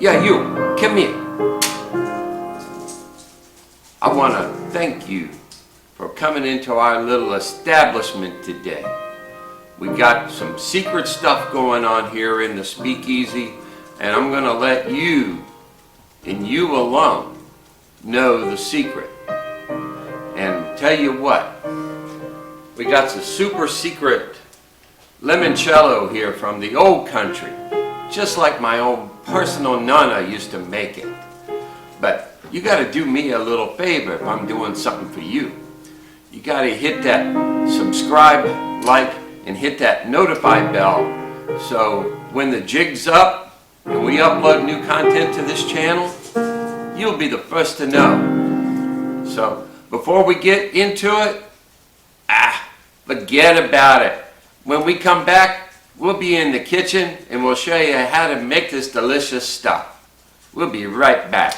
Yeah, you, come here. I want to thank you for coming into our little establishment today. We got some secret stuff going on here in the speakeasy, and I'm going to let you, and you alone, know the secret. And tell you what, we got some super secret limoncello here from the old country, just like my own personal nonna used to make it. But you got to do me a little favor if I'm doing something for you. You got to hit that subscribe, like, and hit that notify bell, so when the jig's up and we upload new content to this channel, you'll be the first to know. So before we get into it, forget about it. When we come back, we'll be in the kitchen and we'll show you how to make this delicious stuff. We'll be right back.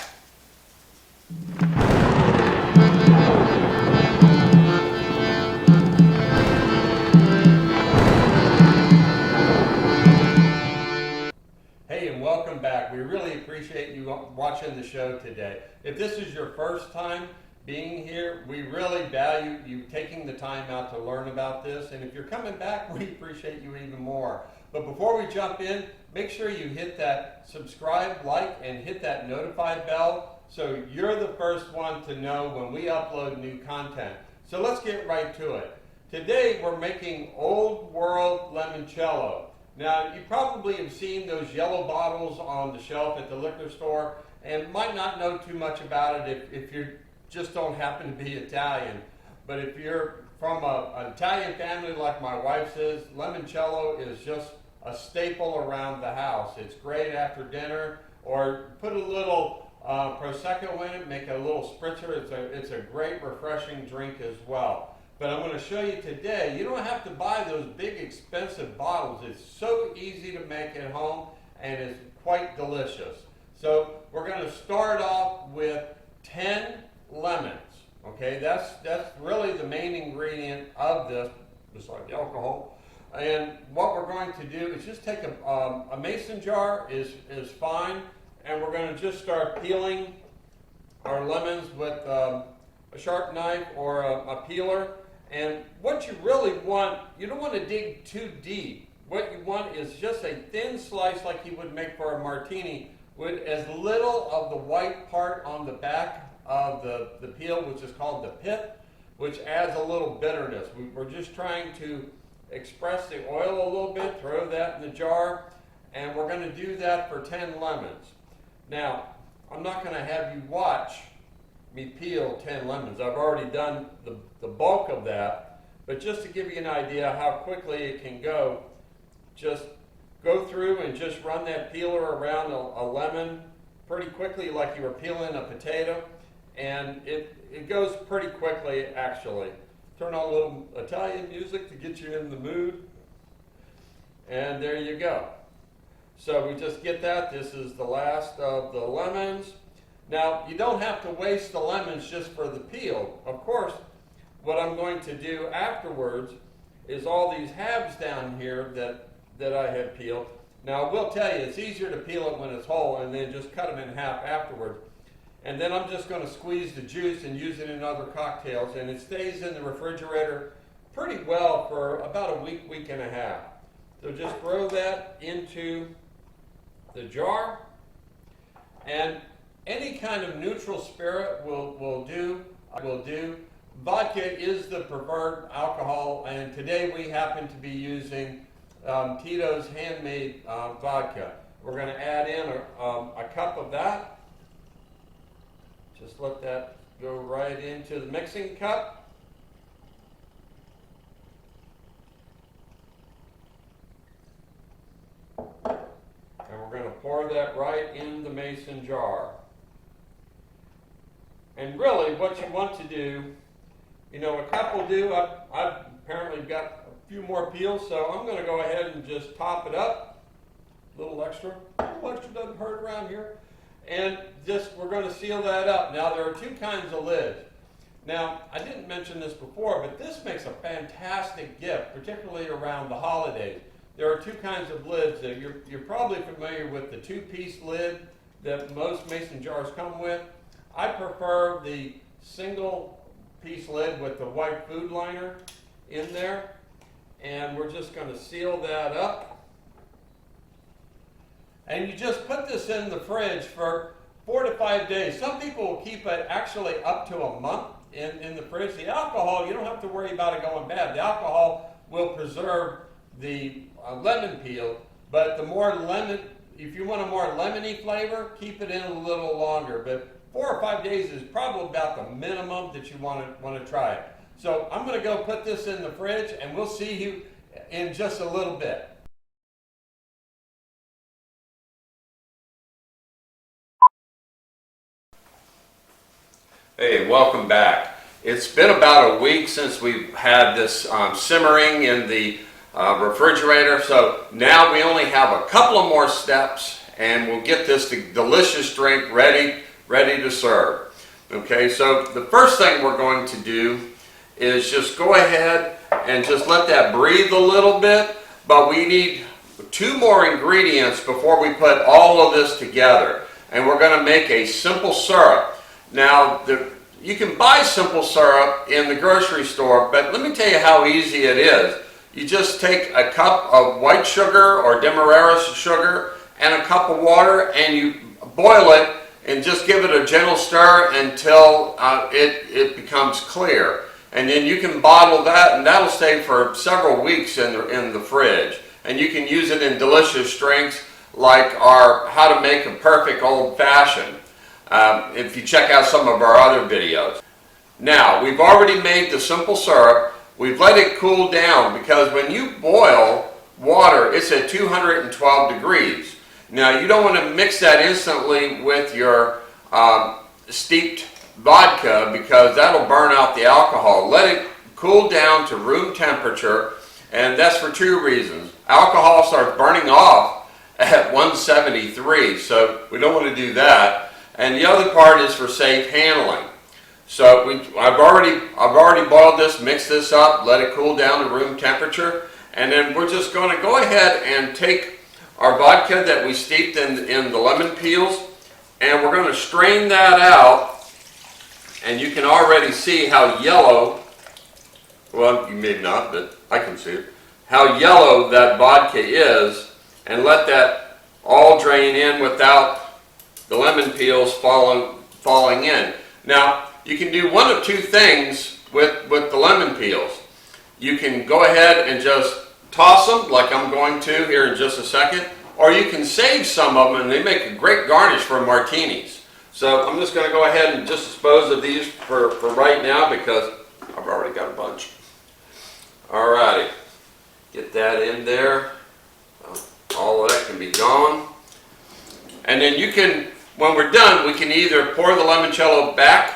Hey, and welcome back. We really appreciate you watching the show today. If this is your first time being here, we really value you taking the time out to learn about this. And if you're coming back, we appreciate you even more. But before we jump in, make sure you hit that subscribe, like, and hit that notify bell so you're the first one to know when we upload new content. So let's get right to it. Today we're making Old World Limoncello. Now, you probably have seen those yellow bottles on the shelf at the liquor store and might not know too much about it if you just don't happen to be Italian. But if you're from an Italian family like my wife's is, limoncello is just a staple around the house. It's great after dinner, or put a little Prosecco in it, make a little spritzer. It's a great refreshing drink as well. But I'm going to show you today, you don't have to buy those big expensive bottles. It's so easy to make at home and it's quite delicious. So we're going to start off with 10 lemons. Okay, that's really the main ingredient of this, besides the alcohol. And what we're going to do is just take a mason jar is fine, and we're going to just start peeling our lemons with a sharp knife or a peeler. And what you really want, you don't want to dig too deep. What you want is just a thin slice like you would make for a martini, with as little of the white part on the back of the peel, which is called the pith, which adds a little bitterness. We're just trying to express the oil a little bit, throw that in the jar, and we're going to do that for 10 lemons. Now, I'm not going to have you watch me peel 10 lemons. I've already done the bulk of that, but just to give you an idea how quickly it can go, just go through and just run that peeler around a lemon pretty quickly like you were peeling a potato, and it goes pretty quickly actually. Turn on a little Italian music to get you in the mood, and there you go. So we just get that. This is the last of the lemons. Now, you don't have to waste the lemons just for the peel. Of course, what I'm going to do afterwards is all these halves down here that I had peeled. Now, I will tell you, it's easier to peel it when it's whole and then just cut them in half afterwards. And then I'm just going to squeeze the juice and use it in other cocktails, and it stays in the refrigerator pretty well for about a week, week and a half. So just throw that into the jar, and any kind of neutral spirit will do. Vodka is the preferred alcohol, and today we happen to be using Tito's handmade vodka. We're going to add in a cup of that. Just let that go right into the mixing cup. And we're going to pour that right in the mason jar. And really what you want to do, you know, a couple do, I've apparently got a few more peels, so I'm going to go ahead and just top it up. A little extra doesn't hurt around here. And just, we're going to seal that up. Now, there are two kinds of lids. Now, I didn't mention this before, but this makes a fantastic gift, particularly around the holidays. There are two kinds of lids. You're probably familiar with the two-piece lid that most mason jars come with. I prefer the single piece lid with the white food liner in there. And we're just going to seal that up. And you just put this in the fridge for 4 to 5 days. Some people will keep it actually up to a month in the fridge. The alcohol, you don't have to worry about it going bad. The alcohol will preserve the lemon peel, but the more lemon, if you want a more lemony flavor, keep it in a little longer. But 4 or 5 days is probably about the minimum that you want to try it. So I'm going to go put this in the fridge, and we'll see you in just a little bit. Hey, welcome back. It's been about a week since we've had this simmering in the refrigerator, so now we only have a couple of more steps and we'll get this delicious drink ready to serve. Okay, so the first thing we're going to do is just go ahead and just let that breathe a little bit, but we need 2 more ingredients before we put all of this together, and we're going to make a simple syrup. Now, you can buy simple syrup in the grocery store, but let me tell you how easy it is. You just take a cup of white sugar or demerara sugar and a cup of water, and you boil it and just give it a gentle stir until it becomes clear. And then you can bottle that, and that'll stay for several weeks in the fridge. And you can use it in delicious drinks like our How to Make a Perfect Old Fashioned. If you check out some of our other videos. Now, we've already made the simple syrup. We've let it cool down because when you boil water, it's at 212 degrees. Now, you don't want to mix that instantly with your steeped vodka because that'll burn out the alcohol. Let it cool down to room temperature, and that's for 2 reasons. Alcohol starts burning off at 173, so we don't want to do that. And the other part is for safe handling. So I've already boiled this, mixed this up, let it cool down to room temperature, and then we're just going to go ahead and take our vodka that we steeped in the lemon peels, and we're going to strain that out. And you can already see how yellow, well, you may not, but I can see it, how yellow that vodka is, and let that all drain in without the lemon peels falling in. Now, you can do one of 2 things with the lemon peels. You can go ahead and just toss them, like I'm going to here in just a second, or you can save some of them, and they make a great garnish for martinis. So I'm just going to go ahead and just dispose of these for right now because I've already got a bunch. Alrighty, get that in there. All of that can be gone. And then you can, when we're done, we can either pour the limoncello back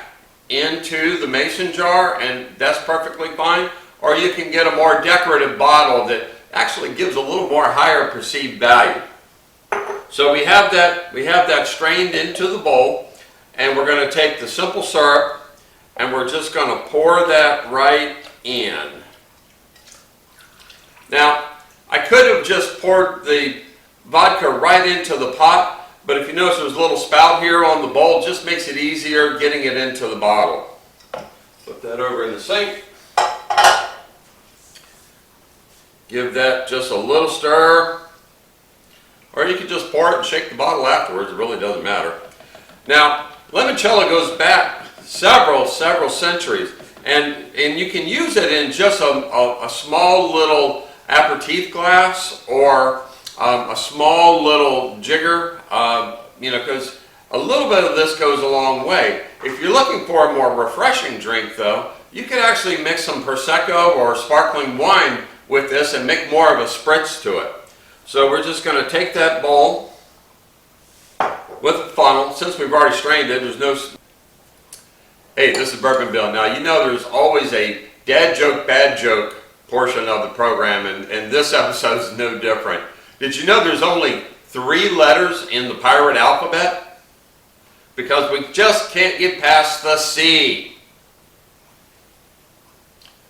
into the mason jar, and that's perfectly fine, or you can get a more decorative bottle that actually gives a little more higher perceived value. So we have that strained into the bowl, and we're going to take the simple syrup and we're just going to pour that right in. Now, I could have just poured the vodka right into the pot, but if you notice there's a little spout here on the bowl, it just makes it easier getting it into the bottle. Put that over in the sink. Give that just a little stir. Or you can just pour it and shake the bottle afterwards. It really doesn't matter. Now, limoncello goes back several centuries. And you can use it in just a small little aperitif glass or a small little jigger, because a little bit of this goes a long way. If you're looking for a more refreshing drink, though, you can actually mix some Prosecco or sparkling wine with this and make more of a spritz to it. So we're just going to take that bowl with a funnel. Since we've already strained it, there's no... Hey, this is Bourbon Bill. Now, you know there's always a dad joke, bad joke portion of the program, and this episode is no different. Did you know there's only 3 letters in the pirate alphabet? Because we just can't get past the C.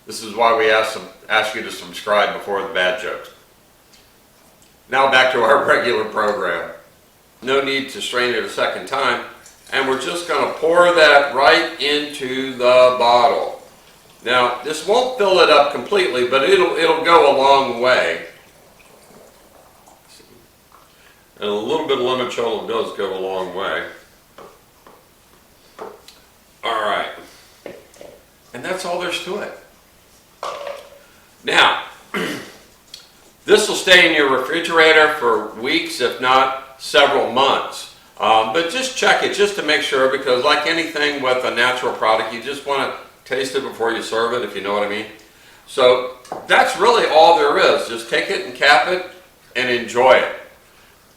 This is why we ask you to subscribe before the bad jokes. Now back to our regular program. no need to strain it a second time. And we're just going to pour that right into the bottle. Now, this won't fill it up completely, but it'll go a long way. And a little bit of limoncello does go a long way. All right. And that's all there's to it. Now, this will stay in your refrigerator for weeks, if not several months. But just check it just to make sure, because like anything with a natural product, you just want to taste it before you serve it, if you know what I mean. So that's really all there is. Just take it and cap it and enjoy it.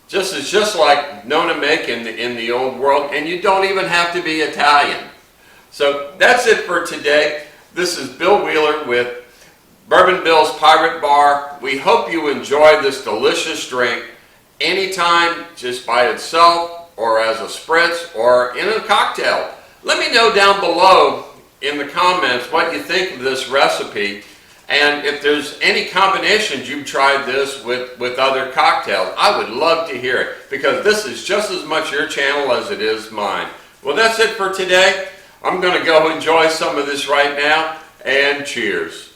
It's just like known to make in the old world, and you don't even have to be Italian. So that's it for today. This is Bill Wheeler with Bourbon Bill's Pirate Bar. We hope you enjoy this delicious drink anytime, just by itself or as a spritz or in a cocktail. Let me know down below in the comments what you think of this recipe, and if there's any combinations you've tried this with other cocktails. I would love to hear it, because this is just as much your channel as it is mine. Well, that's it for today. I'm going to go enjoy some of this right now, and cheers.